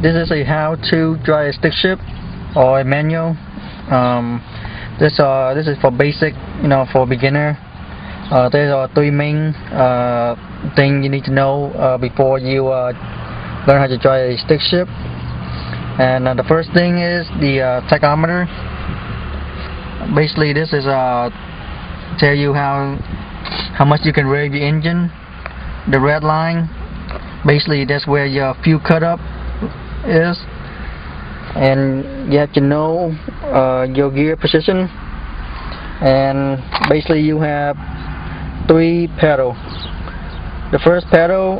This is a how to drive a stick shift or a manual. This is for basic, for beginner. There are three main things you need to know before you learn how to drive a stick shift. And the first thing is the tachometer. Basically, this is tell you how much you can rev your engine. The red line, basically that's where your fuel cutoff is, and you have to know your gear position. And basically you have three pedals. The first pedal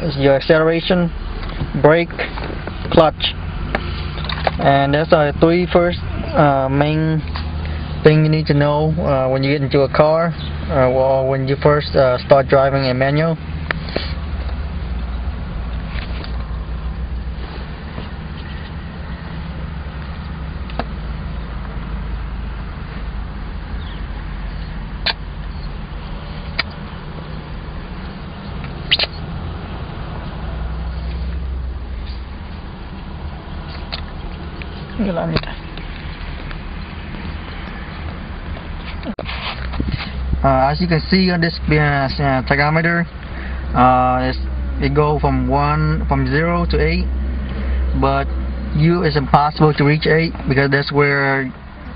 is your acceleration, brake, clutch, and that's the three first main thing you need to know when you get into a car or when you first start driving a manual. As you can see on this tachometer, it goes from 0 to 8, but it's impossible to reach 8 because that's where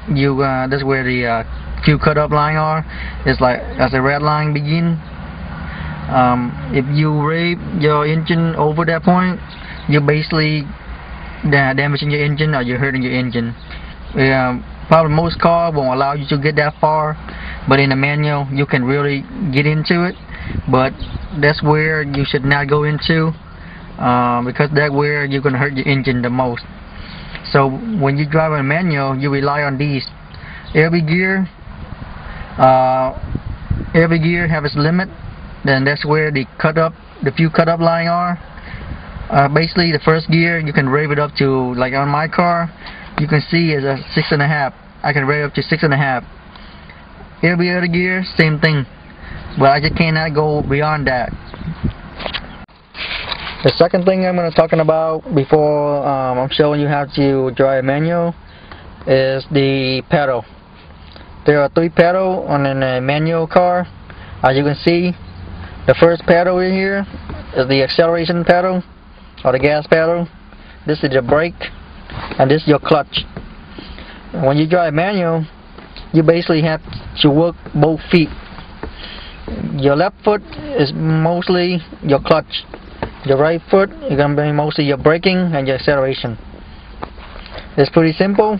the fuel cutoff line are. It's like as the red line begin. If you rev your engine over that point, you're basically damaging your engine or you're hurting your engine. Probably most cars won't allow you to get that far, but in a manual you can really get into it. But that's where you should not go into, because that's where you're gonna hurt your engine the most. So when you drive a manual, you rely on these. Every gear have its limit. Then that's where the fuel cutoff line are. Basically, the first gear you can rev it up to, like on my car, you can see is a 6.5. I can rev up to 6.5. Every other gear, same thing, but I just cannot go beyond that. The second thing I'm going to talking about before I'm showing you how to drive a manual is the pedal. There are three pedals on a manual car. As you can see, the first pedal in here is the acceleration pedal or the gas pedal. This is your brake, and this is your clutch. When you drive manual, you basically have to work both feet. Your left foot is mostly your clutch. Your right foot is going to be mostly your braking and your acceleration. It's pretty simple.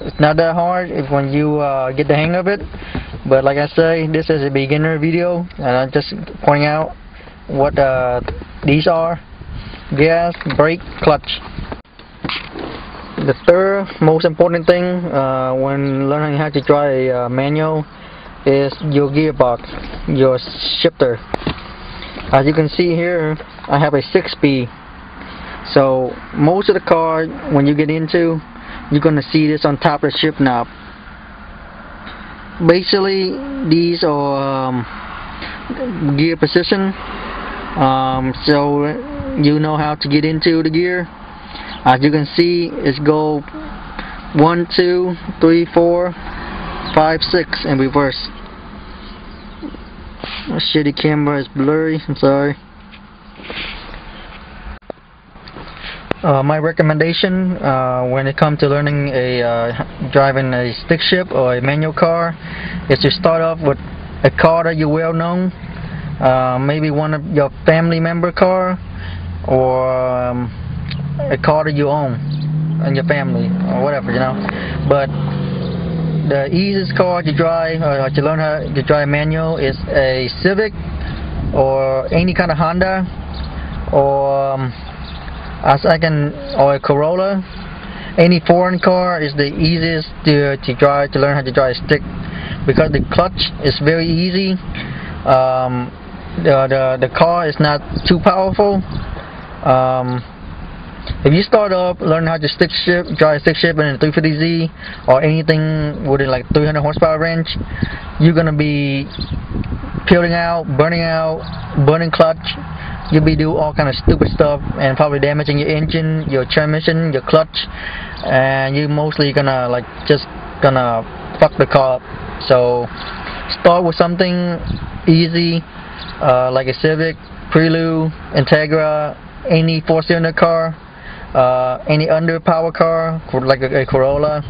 It's not that hard when you get the hang of it. But like I say, this is a beginner video, and I'm just pointing out what these are: gas, brake, clutch. The third most important thing when learning how to drive a manual is your gearbox, your shifter. As you can see here, I have a 6-speed. So most of the car, when you get into, you're going to see this on top of the shift knob. Basically, these are gear position, so you know how to get into the gear. As you can see, it's go 1, 2, 3, 4, 5, 6 in reverse. My shitty camera is blurry, I'm sorry. My recommendation when it comes to learning driving a stick shift or a manual car is to start off with a car that you well known, maybe one of your family member car, or a car that you own in your family or whatever, But the easiest car to drive or to learn how to drive manual is a Civic or any kind of Honda, or or a Corolla. Any foreign car is the easiest to learn how to drive a stick, because the clutch is very easy. The car is not too powerful. If you start off learning how to drive stick shift in a 350Z or anything within like 300 horsepower range, you're gonna be peeling out, burning clutch. You'll be doing all kind of stupid stuff and probably damaging your engine, your transmission, your clutch, and you mostly gonna fuck the car up. So start with something easy, like a Civic, Prelude, Integra, any 4-cylinder car, any underpower car like a Corolla.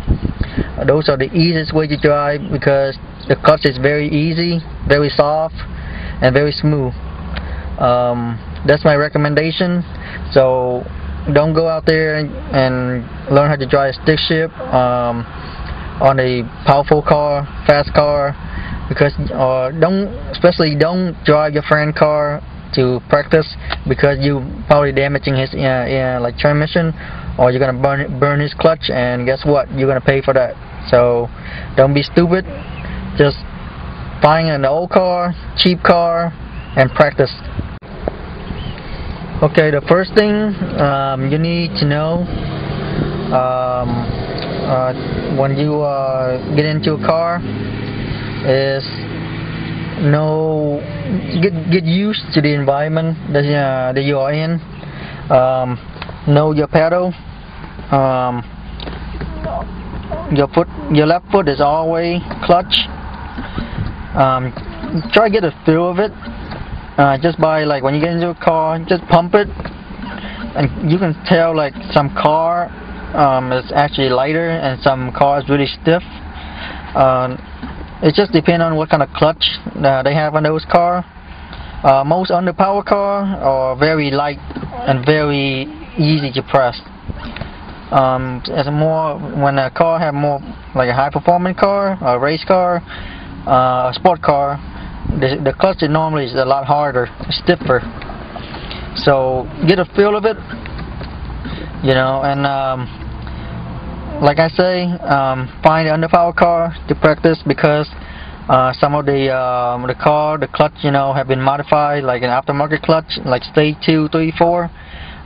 Those are the easiest way to drive because the clutch is very easy, very soft, and very smooth. That's my recommendation. So don't go out there and learn how to drive stick shift on a powerful car, fast car, because especially don't drive your friend's car to practice, because you probably damaging his like transmission, or you're gonna burn his clutch, and guess what, you're gonna pay for that. So don't be stupid, just find an old car, cheap car, and practice. Okay, the first thing you need to know when you get into a car is get used to the environment that you are in. Know your pedal. Your left foot is always clutch. Try to get a feel of it. Just by, like, when you get into a car, just pump it, and you can tell like some car is actually lighter and some car is really stiff. It just depends on what kind of clutch they have on those cars. Most underpower cars are very light and very easy to press. When a car have more like a high performance car, a race car, a sport car, the clutch normally is a lot harder, stiffer. So get a feel of it, and like I say, find an underpower car to practice, because some of the clutch have been modified, like an aftermarket clutch, like stage 2, 3, 4.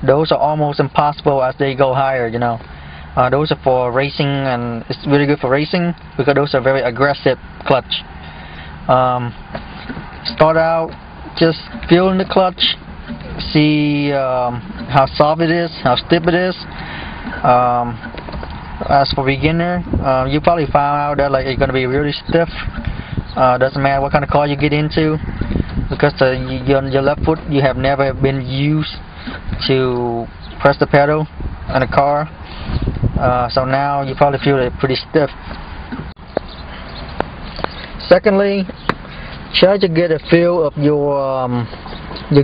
Those are almost impossible as they go higher. Those are for racing, and it's really good for racing because those are very aggressive clutch. Start out just feeling the clutch, see how soft it is, how stiff it is. As for beginner, you probably found out that like it's going to be really stiff. Doesn't matter what kind of car you get into, because your left foot, you have never been used to press the pedal in a car. So now you probably feel it pretty stiff. Secondly, try to get a feel of your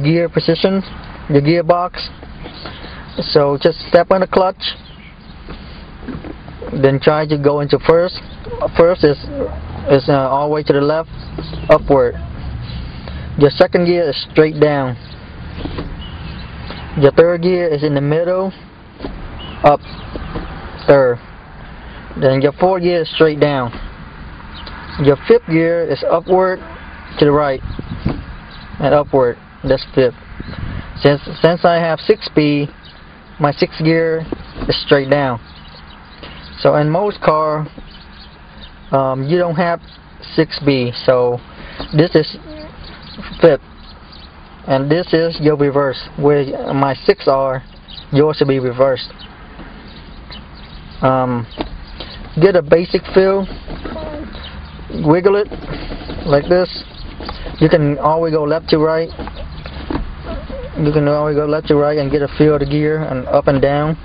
gear position, your gearbox. So just step on the clutch, then try to go into first. First is all the way to the left, upward. Your second gear is straight down. Your third gear is in the middle, up, third. Then your fourth gear is straight down. Your fifth gear is upward to the right and upward. That's fifth. Since I have 6-speed, my sixth gear is straight down. So in most cars, you don't have 6-speed. So this is fifth, and this is your reverse. Where my 6 are, yours will be reversed. Get a basic feel. Wiggle it like this. You can always go left to right. You can always go left to right and get a feel of the gear, and up and down.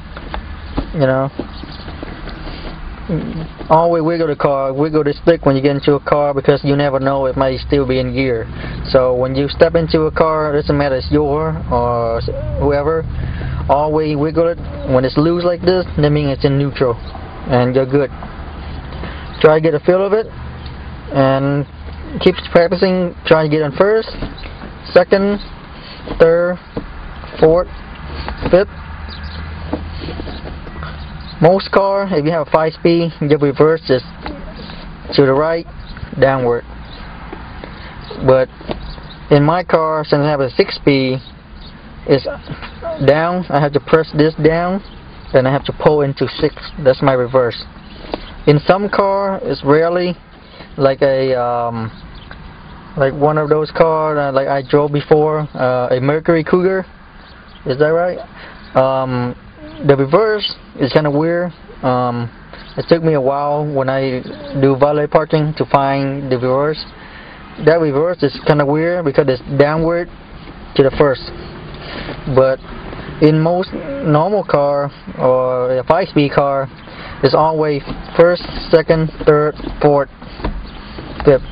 Always wiggle the car, wiggle the stick when you get into a car, because you never know, it might still be in gear. So when you step into a car, it doesn't matter if it's yours or whoever, always wiggle it. When it's loose like this, that means it's in neutral, and you're good. Try to get a feel of it, and keep practicing. Try to get in first, second, third, fourth, fifth. Most car, if you have a 5-speed, your reverse is to the right, downward. But in my car, since I have a 6-speed, it's down. I have to press this down, then I have to pull into 6. That's my reverse. In some car, it's rarely like a like one of those cars like I drove before, a Mercury Cougar. Is that right? The reverse is kind of weird. It took me a while when I do valet parking to find the reverse. That reverse is kind of weird because it's downward to the first. But in most normal car or a 5-speed car, it's always first, second, third, fourth, fifth.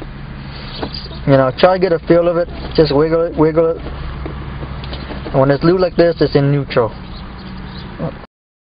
You know, try to get a feel of it. Just wiggle it, wiggle it. And when it's loose like this, it's in neutral.